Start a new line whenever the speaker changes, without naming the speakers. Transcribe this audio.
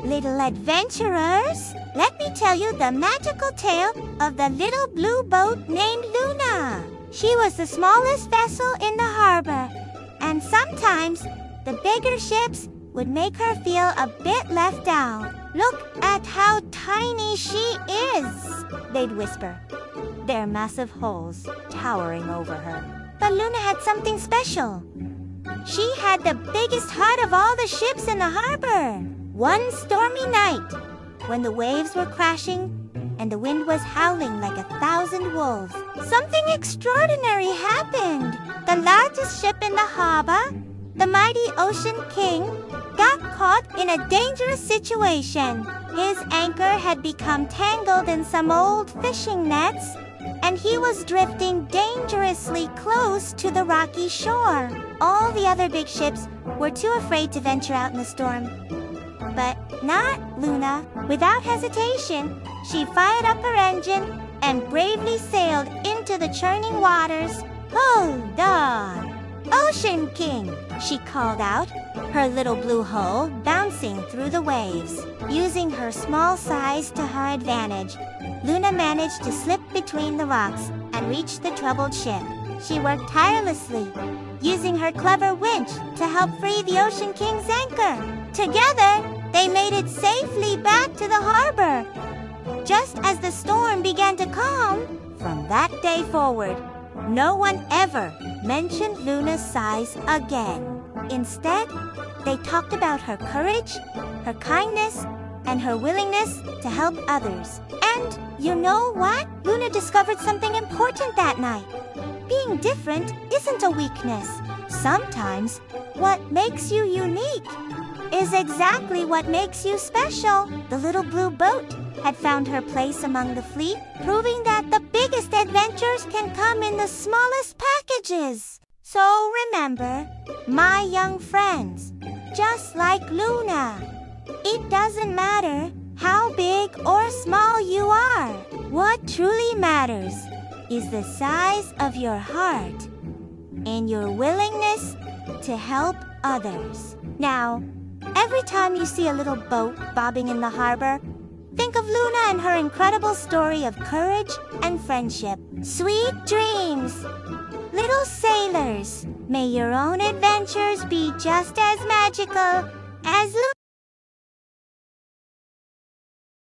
Little adventurers, let me tell you the magical tale of the little blue boat named Luna. She was the smallest vessel in the harbor, and sometimes the bigger ships would make her feel a bit left out. "Look at how tiny she is," they'd whisper, their massive hulls towering over her. But Luna had something special. She had the biggest heart of all the ships in the harbor. One stormy night, when the waves were crashing and the wind was howling like 1,000 wolves, something extraordinary happened. The largest ship in the harbor, the mighty Ocean King, got caught in a dangerous situation. His anchor had become tangled in some old fishing nets, and he was drifting dangerously close to the rocky shore. All the other big ships were too afraid to venture out in the storm. But not Luna. Without hesitation, she fired up her engine and bravely sailed into the churning waters. "Hold on, Ocean King," she called out, her little blue hull bouncing through the waves. Using her small size to her advantage, Luna managed to slip between the rocks and reach the troubled ship. She worked tirelessly, using her clever winch to help free the Ocean King's anchor. Together, they made it safely back to the harbor. Just as the storm began to calm, from that day forward, no one ever mentioned Luna's size again. Instead, they talked about her courage, her kindness, and her willingness to help others. And you know what? Luna discovered something important that night. Being different isn't a weakness. Sometimes, what makes you unique is exactly what makes you special. The little blue boat had found her place among the fleet, proving that the biggest adventures can come in the smallest packages. So remember, my young friends, just like Luna, it doesn't matter how big or small you are. What truly matters is the size of your heart and your willingness to help others. Now, every time you see a little boat bobbing in the harbor, think of Luna and her incredible story of courage and friendship. Sweet dreams, little sailors. May your own adventures be just as magical as Luna.